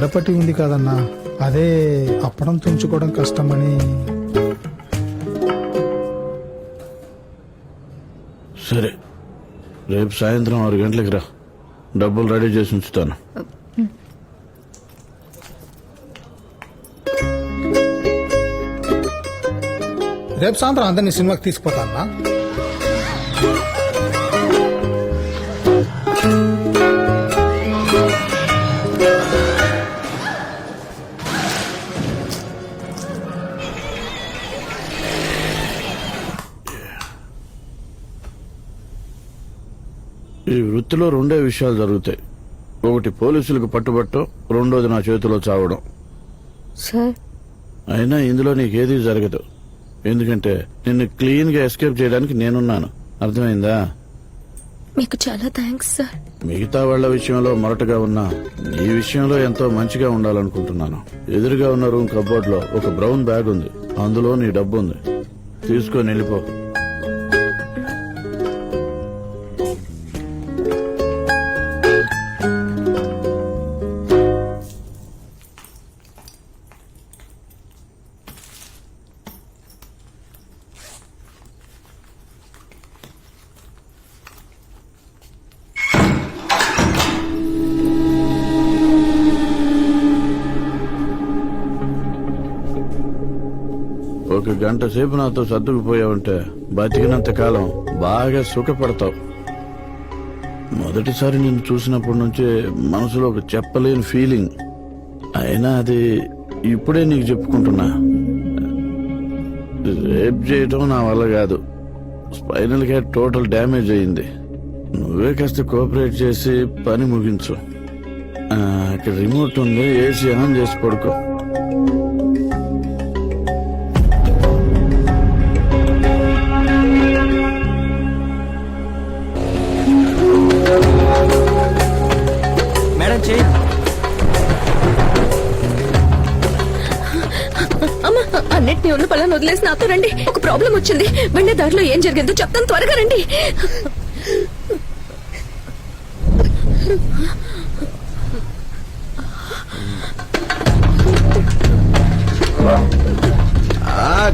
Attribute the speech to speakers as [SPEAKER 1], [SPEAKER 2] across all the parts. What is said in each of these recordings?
[SPEAKER 1] చిన్నపట్టి ఉంది కాదన్నా, అదే అప్పడం తుంచుకోవడం కష్టమని.
[SPEAKER 2] సరే, రేపు సాయంత్రం 6 గంటలకు రా, డబ్బులు రెడీ చేసి ఉంచుతాను.
[SPEAKER 1] రేపు సాయంత్రం అందరినీ సినిమాకి తీసుకుపోతానా?
[SPEAKER 2] ఈ వృత్తిలో 2 విషయాలు జరుగుతాయి. ఒకటి పోలీసులకు పట్టుబట్టం, రెండోది నా చేతిలో చావడం.
[SPEAKER 3] సార్,
[SPEAKER 2] అయినా ఇందులో నీకేదీ జరగదు, ఎందుకంటే నిన్ను క్లీన్ గా ఎస్కేప్ చేయడానికి నేనున్నాను. అర్థమైందా?
[SPEAKER 3] మీకు చాలా థ్యాంక్స్ సార్.
[SPEAKER 2] మిగతా వాళ్ల విషయంలో మొరటగా ఉన్నా ఈ విషయంలో ఎంతో మంచిగా ఉండాలనుకుంటున్నాను. ఎదురుగా ఉన్న రూమ్ కబోర్డ్ లో ఒక బ్రౌన్ బ్యాగ్ ఉంది, అందులో నీ డబ్బు ఉంది. తీసుకొని వెళ్ళిపో. ఒక గంట సేపు నాతో సర్దుకుపోయావంటే బతికినంత కాలం బాగా సుఖపడతావు. మొదటిసారి నిన్ను చూసినప్పటి నుంచే మనసులో ఒక చెప్పలేని ఫీలింగ్. అయినా అది ఇప్పుడే నీకు చెప్పుకుంటున్నా. రేప్ చేయటం నా వల్ల కాదు. స్పైనల్ గా టోటల్ డ్యామేజ్ అయింది. నువ్వే కాస్త కోఆపరేట్ చేసి పని ముగించు. ఇక్కడ రిమోట్ ఉంది, ఏసీ ఆన్ చేసి పడుకో.
[SPEAKER 3] అన్నిటినీ ఉన్న పళ్ళని వదిలేసి నాతో రండి. ఒక ప్రాబ్లం వచ్చింది. వెంటనే దారిలో ఏం జరిగిందో చెప్తాను, త్వరగా రండి.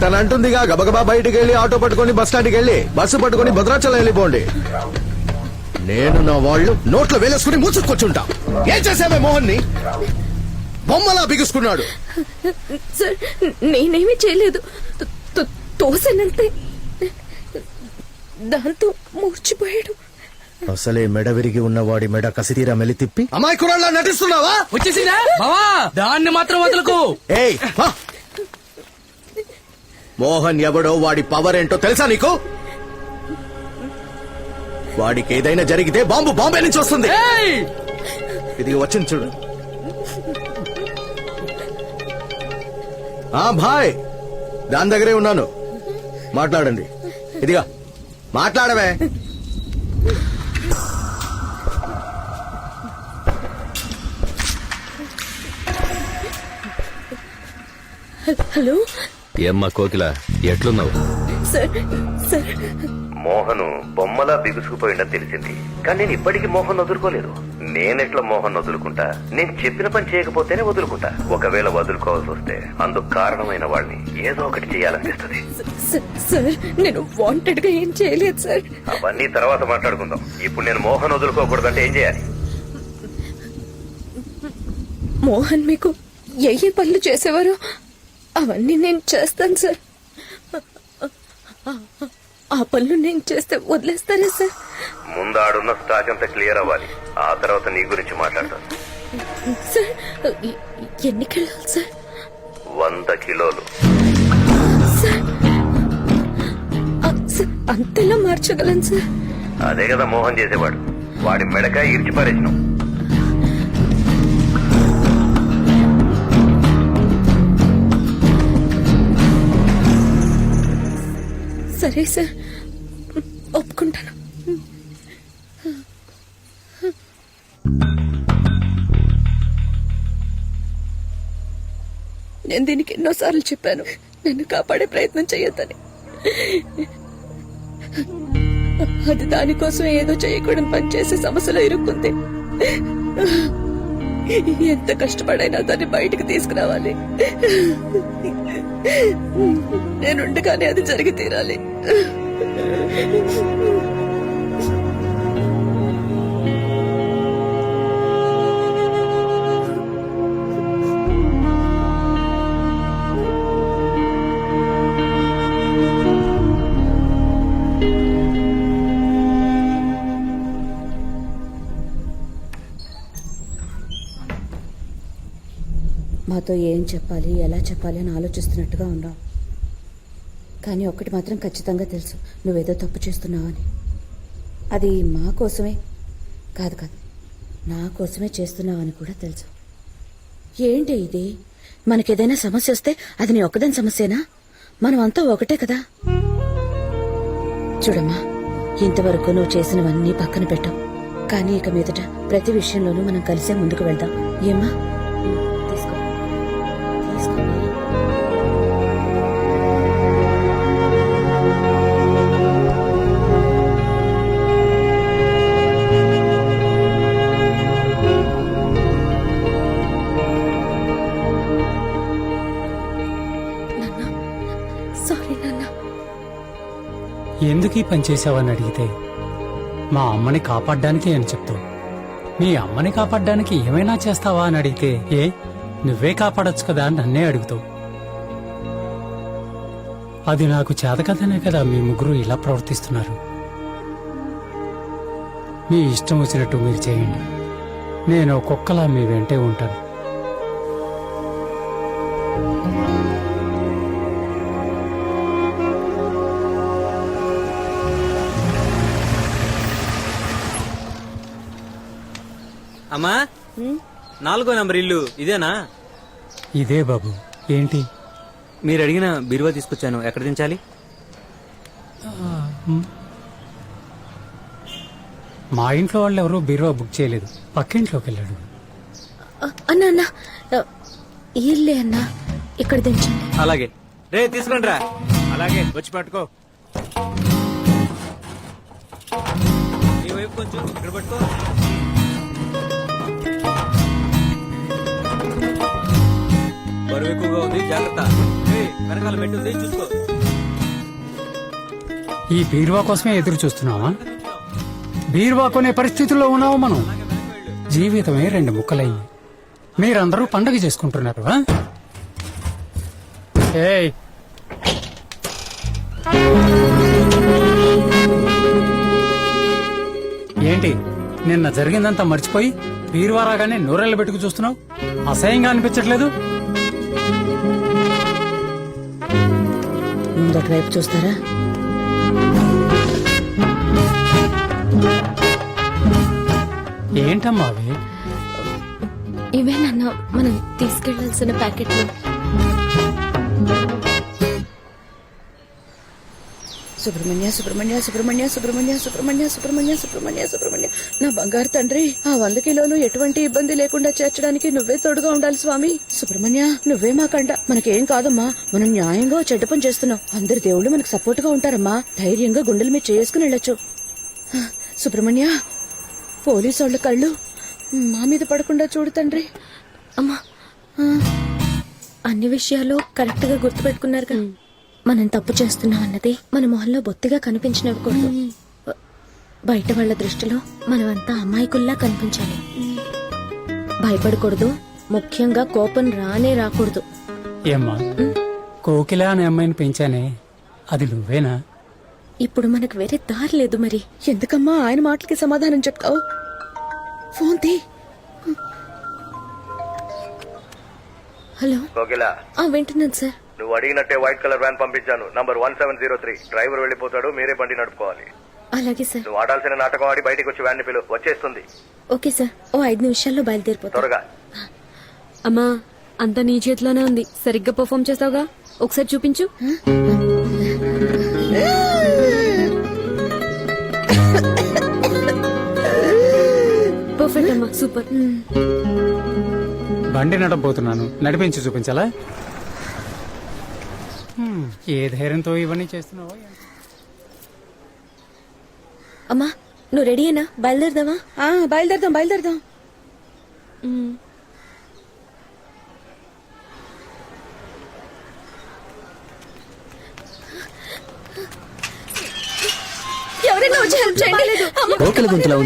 [SPEAKER 4] తన అంటుందిగా, గబగబా బయటికి వెళ్ళి ఆటో పట్టుకుని బస్ స్టాండ్కి వెళ్ళి బస్సు పట్టుకుని భద్రాచలం వెళ్ళిపోండి. నేను నా వాళ్ళు నోట్లో వేలేసుకుని మూసుకొచ్చుంటా. ఏం చేసావే మోహన్ ని? బొమ్మలా బిగుసుకున్నాడు.
[SPEAKER 3] సార్, నేనేమీ చేయలేదు. తోసనంతే, దాంతో మూర్చిపోయాడు.
[SPEAKER 4] అసలే మెడ విరిగి ఉన్నవాడి మెడ కసితీరా మెలి తిప్పి అమాయకురాల్లా నటిస్తున్నావా?
[SPEAKER 5] వచ్చేసిందా బావా? దాన్ని మాత్రం వదలకు.
[SPEAKER 4] ఏయ్, మోహన్ ఎవడో, వాడి పవర్ ఏంటో తెలుసా నీకు? వాడికి ఏదైనా జరిగితే బాంబే నుంచి వస్తుంది. ఇది వచ్చింది చూడు. భాయ్, దాని దగ్గరే ఉన్నాను, మాట్లాడండి. ఇదిగా మాట్లాడవే.
[SPEAKER 3] హలో.
[SPEAKER 6] ఏమ్మా కోకిల, ఎట్లున్నావు?
[SPEAKER 3] సార్,
[SPEAKER 7] మోహన్ బొమ్మలా బిగుసుకుపోయిందని తెలిసింది, కానీ నేను ఇప్పటికీ మోహన్ వదులుకోలేదు. నేనెట్లా మోహన్ వదులుకుంటా? నేను చెప్పిన పని చేయకపోతేనే వదులుకుంటా. ఒకవేళ వదులుకోవాల్సి వస్తే అందుకు కారణమైన వాళ్ళని ఏదో ఒకటి చేయాలనిపిస్తుంది.
[SPEAKER 3] సార్, నేను వాంటెడ్ గా ఏం చేయలేదు సార్.
[SPEAKER 7] అవన్నీ తర్వాత మాట్లాడుకుందాం. ఇప్పుడు నేను మోహన్ వదులుకోకూడదంటే ఏం చేయాలి?
[SPEAKER 3] మోహన్ మీకు ఏ పనులు చేసేవారో అవన్నీ నేను చేస్తాను సార్. ఆ పనులు నేను చేస్తే వదిలేస్తారా సార్?
[SPEAKER 7] ముందు ఆడున్న స్టాక్ అంతా క్లియర్ అవ్వాలి, ఆ తర్వాత నీ గురించి మాట్లాడతాను.
[SPEAKER 3] సార్, ఎన్ని కిలోలు సార్?
[SPEAKER 7] 100 కిలోలు.
[SPEAKER 3] సార్, అంతలా మార్చగలను సార్?
[SPEAKER 7] అదే కదా మోహన్ చేసేవాడు. వాడి మెడకాయ ఇరిచి పారేసినాం.
[SPEAKER 3] సరే సార్, ఒప్పుకుంటాను. నేను దీనికి ఎన్నోసార్లు చెప్పాను, నన్ను కాపాడే ప్రయత్నం చేయొద్దని. అది దానికోసం ఏదో చేయకూడని పని చేసే సమస్యలో ఇరుక్కుంది. ఎంత కష్టపడైనా దాన్ని బయటకు తీసుకురావాలి. నేనుండగానే అది జరిగి తీరాలి. మాతో ఏం చెప్పాలి, ఎలా చెప్పాలి అని ఆలోచిస్తున్నట్టుగా ఉన్నావు. కానీ ఒక్కటి మాత్రం ఖచ్చితంగా తెలుసు, నువ్వేదో తప్పు చేస్తున్నావని. అది మా కోసమే కాదు, నా కోసమే చేస్తున్నావని కూడా తెలుసు. ఏంటి ఇది? మనకేదైనా సమస్య వస్తే అది నీ ఒక్కదాని సమస్యేనా? మనం అంతా ఒకటే కదా. చూడమ్మా, ఇంతవరకు నువ్వు చేసినవన్నీ పక్కన పెట్టావు. కానీ ఇక మీదట ప్రతి విషయంలోనూ మనం కలిసే ముందుకు వెళ్దాం. ఏమ్మా? తీసుకో. సారీ నాన్న.
[SPEAKER 8] ఎందుకు ఈ పని చేసావని అడిగితే మా అమ్మని కాపాడ్డానికి అని చెప్తావు. మీ అమ్మని కాపాడ్డానికి ఏమైనా చేస్తావా అని అడిగితే నువ్వే కాపాడొచ్చు కదా అని నన్నే అడుగుతావు. అది నాకు చేతకదనే కదా మీ ముగ్గురు ఇలా ప్రవర్తిస్తున్నారు. మీ ఇష్టం వచ్చినట్టు మీరు చేయండి. నేను కుక్కలా మీ వెంటే ఉంటాను.
[SPEAKER 5] అమ్మా, 4వ నంబర్ ఇల్లు ఇదేనా?
[SPEAKER 8] ఇదే బాబు. ఏంటి?
[SPEAKER 5] మీరు అడిగిన బీరువా తీసుకొచ్చాను. ఎక్కడ దించాలి?
[SPEAKER 8] మా ఇంట్లో వాళ్ళు ఎవరూ బీరువా బుక్ చేయలేదు. పక్కింట్లోకి వెళ్ళాడు.
[SPEAKER 3] అన్నా అన్నా, ఇల్లే అన్నా, ఇక్కడ దించండి.
[SPEAKER 5] అలాగే. రే తీసుకురండి రా. అలాగే వచ్చి పట్టుకో. ఈ వైపు కొంచెం ఇక్కడ పట్టుకో. బరువు ఎక్కువగా ఉంది, జాగ్రత్త. వెనకాల పెట్టుంది, చూసుకో.
[SPEAKER 8] ఈ బీరువా కోసమే ఎదురు చూస్తున్నావా? బీరువా కొనే పరిస్థితుల్లో ఉన్నావు మనం. జీవితమే 2 ముక్కలయ్యి మీరందరూ పండగ చేసుకుంటున్నారు. ఏయ్, ఏంటి నిన్న జరిగిందంతా మర్చిపోయి బీరువా రాగానే నూరెళ్ళు పెట్టుకు చూస్తున్నావు? అసహ్యంగా అనిపించట్లేదు?
[SPEAKER 3] ముందటి వైపు చూస్తారా?
[SPEAKER 8] ఏంటమ్మా అవి?
[SPEAKER 3] ఇవేనన్నా మనం తీసుకెళ్లాల్సిన ప్యాకెట్లు. సుబ్రహ్మణ్య సుబ్రహ్మణ్య సుబ్రహ్మణ్య సుబ్రహ్మణ్య సుబ్రహ్మణ్య సుబ్రహ్మణ్య సుబ్రహ్మణ్య సుబ్రహ్మణ్య నా బంగారు తండ్రి, ఆ 100 కిలోలు ఎటువంటి ఇబ్బంది లేకుండా చేర్చడానికి నువ్వే తోడుగా ఉండాలి స్వామి. సుబ్రహ్మణ్య, నువ్వే మాకంట. మనకేం కాదమ్మా, మనం న్యాయంగా చెడ్డ పని చేస్తున్నాం. అందరి దేవుళ్ళు మనకు సపోర్ట్ గా ఉంటారమ్మా. ధైర్యంగా గుండెల మీద చేసుకుని వెళ్ళొచ్చు. సుబ్రహ్మణ్య, పోలీసు వాళ్ళ కళ్ళు మా మీద పడకుండా చూడు తండ్రి. అమ్మా, అన్ని విషయాలు కరెక్ట్ గా గుర్తుపెట్టుకున్నారు కదా. మనం తప్పు చేస్తున్నాం అన్నది మన మొహంలో బొత్తిగా కనిపించనివ్వకూడదు. బయట వాళ్ళ దృష్టిలో మనమంతా అమాయకుల్లా కనిపించాలి. భయపడకూడదు, ముఖ్యంగా కోపం రాకూడదు.
[SPEAKER 8] ఏమ్మా, కోకిల అనే అమ్మాయిని పెంచానే, అది నువ్వేనా?
[SPEAKER 3] ఇప్పుడు మనకు వేరే దారి లేదు. మరి ఎందుకమ్మా ఆయన మాటలకి సమాధానం చెప్తావు? ఫోన్ తీ. హలో.
[SPEAKER 7] కోకిల,
[SPEAKER 3] వింటున్నాను సార్.
[SPEAKER 7] నువ్వు అడిగినట్టే వైట్ కలర్ వ్యాన్ పంపించాను. నంబర్ 1703. డ్రైవర్ వెళ్ళిపోతాడు, మీరే బండి నడుపుకోవాలి.
[SPEAKER 3] అలాగే సార్.
[SPEAKER 7] నువ్వు ఆడాల్సిన నాటకం ఆడి బయటికి వచ్చి వ్యాన్ ని పిలువు, వచ్చేస్తుంది.
[SPEAKER 3] Okay sir. 5 నిమిషాల్లో బయలుదేరిపోతా.
[SPEAKER 7] త్వరగా.
[SPEAKER 3] అమ్మా, అంతా నీ చేతిలోనే ఉంది. సరిగ్గా పర్ఫామ్ చేస్తావుగా, ఒకసారి చూపించు. పర్ఫెక్ట్ అమ్మా, సూపర్.
[SPEAKER 8] బండి నడపబోతున్నాను, నడిపించి చూపించాలా? ఏ ధైర్యంతో ఇవన్నీ చేస్తున్నావో.
[SPEAKER 3] అమ్మా, నువ్వు రెడీయేనా? బయలుదేరదామా? బయలుదేరదాం. ఎవరైనా వచ్చి హెల్ప్ చేయండి.
[SPEAKER 9] కోకిల గొంతులా ఉంది.